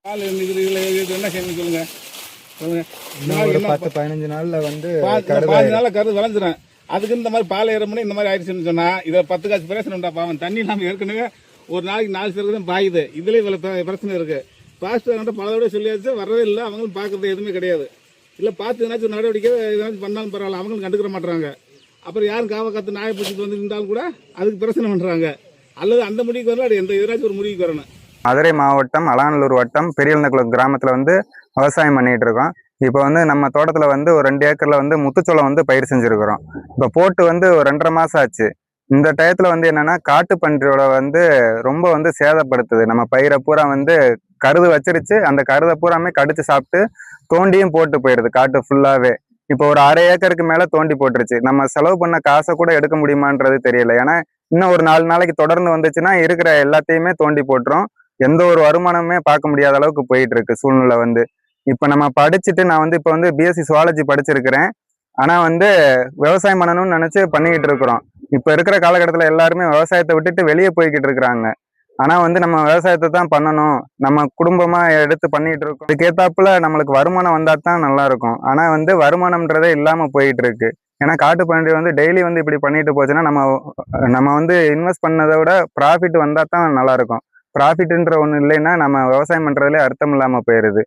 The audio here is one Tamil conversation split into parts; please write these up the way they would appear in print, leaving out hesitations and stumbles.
பால் இது என்ன செய்யணும் சொல்லுங்க சொல்லுங்க. ஒரு 10-15 நாள்ல வந்து 15 நாள்ல கருது விளைஞ்சிடும். அதுக்கு இந்த மாதிரி பால் ஏறமுன்னு இந்த மாதிரி ஆயிடுச்சுன்னு சொன்னா இதை 10 காசு பிரச்சனை உண்டா? பாவம் தண்ணி நம்ம ஏற்கனவே ஒரு நாளைக்கு 4 பேருக்கு தான் பாயுது. இதுல இவ்வளவு பிரச்சனை இருக்கு. பாஸ்டர் பல தடவை சொல்லியாச்சு, வரவே இல்லை. அவங்களும் பார்க்கறது எதுவுமே கிடையாது. இல்லை பார்த்து ஏதாச்சும் நடவடிக்கை ஏதாச்சும் பண்ணாலும் பரவாயில்ல, அவங்களும் கண்டுக்கிற மாட்டாங்க. அப்புறம் யாரும் காவ காத்து நாயை பிடிச்சிட்டு வந்து இருந்தாலும் கூட அதுக்கு பிரச்சனை பண்றாங்க. அல்லது அந்த முடிவுக்கு வரல, அது எந்த எதிராச்சும் ஒரு முடிவுக்கு வரணும். மதுரை மாவட்டம் அலாநல்லூர் வட்டம் பெரியகுளம் கிராமத்தில் வந்து விவசாயம் பண்ணிட்டு இருக்கோம். இப்போ வந்து நம்ம தோட்டத்தில் வந்து ஒரு 2 ஏக்கரில் வந்து முத்துச்சோளம் வந்து பயிர் செஞ்சுருக்கிறோம். இப்போ போட்டு வந்து ஒரு 2.5 மாதம் ஆச்சு. இந்த டயத்தில் வந்து என்னென்னா காட்டு பன்றியோட வந்து ரொம்ப வந்து சேதப்படுத்துது. நம்ம பயிரை பூரா வந்து கருது வச்சிருச்சு, அந்த கருதை பூராமே கடிச்சு சாப்பிட்டு தோண்டியும் போட்டு போயிடுது காட்டு ஃபுல்லாகவே. இப்போ ஒரு 1/2 ஏக்கருக்கு மேலே தோண்டி போட்டுருச்சு. நம்ம செலவு பண்ண காசை கூட எடுக்க முடியுமான்றது தெரியல. ஏன்னா இன்னும் ஒரு 4 நாளைக்கு தொடர்ந்து வந்துச்சுன்னா இருக்கிற எல்லாத்தையுமே தோண்டி போட்டுரும். எந்த ஒரு வருமானமே பார்க்க முடியாத அளவுக்கு போயிட்டு இருக்கு சூழ்நிலை வந்து. இப்போ நம்ம படிச்சுட்டு நான் வந்து இப்போ வந்து பிஎஸ்சி சுவாலஜி படிச்சிருக்கிறேன். ஆனால் வந்து விவசாயம் பண்ணணும்னு நினச்சி பண்ணிக்கிட்டு இருக்கிறோம். இப்போ இருக்கிற காலகட்டத்தில் எல்லாருமே விவசாயத்தை விட்டுட்டு வெளியே போய்கிட்டு இருக்கிறாங்க. ஆனால் வந்து நம்ம விவசாயத்தை தான் பண்ணணும், நம்ம குடும்பமாக எடுத்து பண்ணிகிட்டு இருக்கோம். இதுக்கேற்றாப்புல நம்மளுக்கு வருமானம் வந்தால் தான் நல்லா இருக்கும். ஆனால் வந்து வருமானம்ன்றதே இல்லாமல் போயிட்டு இருக்கு. ஏன்னா காட்டு பன்றி வந்து டெய்லி வந்து இப்படி பண்ணிட்டு போச்சுன்னா நம்ம வந்து இன்வெஸ்ட் பண்ணதை விட ப்ராஃபிட் வந்தால் தான் நல்லா இருக்கும். ப்ராஃபிட்ன்ற ஒன்று இல்லைன்னா நம்ம விவசாயம் பண்ணுறதுலே அர்த்தம் இல்லாமல் போயிடுது.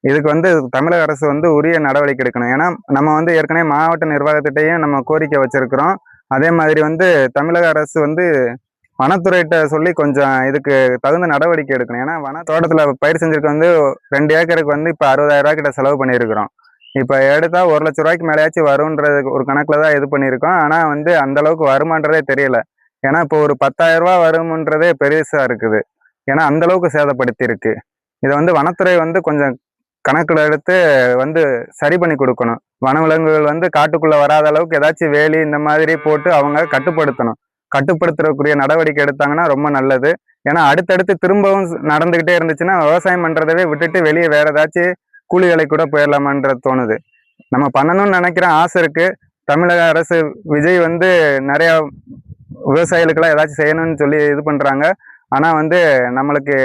இதுக்கு வந்து தமிழக அரசு வந்து உரிய நடவடிக்கை எடுக்கணும். ஏன்னா நம்ம வந்து ஏற்கனவே மாவட்ட நிர்வாகத்திட்டையும் நம்ம கோரிக்கை வச்சிருக்கிறோம். அதே மாதிரி வந்து தமிழக அரசு வந்து வனத்துறையிட்ட சொல்லி கொஞ்சம் இதுக்கு தகுந்த நடவடிக்கை எடுக்கணும். ஏன்னா தோட்டத்தில் பயிர் செஞ்சிருக்க வந்து 2 ஏக்கருக்கு வந்து இப்போ 60,000 ரூபா கிட்ட செலவு பண்ணியிருக்கிறோம். இப்போ எடுத்தால் 1 லட்ச ரூபாய்க்கு மேலேயாச்சும் வரும்ன்றது ஒரு கணக்கில் தான் இது பண்ணியிருக்கோம். ஆனால் வந்து அந்த அளவுக்கு வருமானன்றதே தெரியல. ஏன்னா இப்போ ஒரு 10,000 ரூபா வரும்ன்றதே பெருசாக இருக்குது. ஏன்னா அந்த அளவுக்கு சேதப்படுத்தி இருக்கு. இதை வந்து வனத்துறை வந்து கொஞ்சம் கணக்கில் எடுத்து வந்து சரி பண்ணி கொடுக்கணும். வனவிலங்குகள் வந்து காட்டுக்குள்ள வராத அளவுக்கு ஏதாச்சும் வேலி இந்த மாதிரி போட்டு அவங்க கட்டுப்படுத்துறதுக்குரிய நடவடிக்கை எடுத்தாங்கன்னா ரொம்ப நல்லது. ஏன்னா அடுத்தடுத்து திரும்பவும் நடந்துகிட்டே இருந்துச்சுன்னா விவசாயம் பண்றதவே விட்டுட்டு வெளியே வேற ஏதாச்சும் கூலி வேலை கூட போயிடலாமான்றது தோணுது. நம்ம பண்ணணும்னு நினைக்கிற ஆசை இருக்கு. தமிழக அரசு விஜய் வந்து நிறைய விவசாயிகளுக்கெல்லாம் ஏதாச்சும் செய்யணும்னு சொல்லி இது பண்றாங்க. ஆனால் வந்து நம்மளுக்கு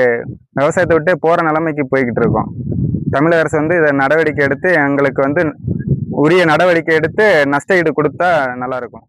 விவசாயத்தை விட்டு போகிற நிலைமைக்கு போய்கிட்டு இருக்கோம். தமிழக அரசு வந்து இதை நடவடிக்கை எடுத்து எங்களுக்கு வந்து உரிய நடவடிக்கை எடுத்து நஷ்ட ஈடு கொடுத்தா நல்லாயிருக்கும்.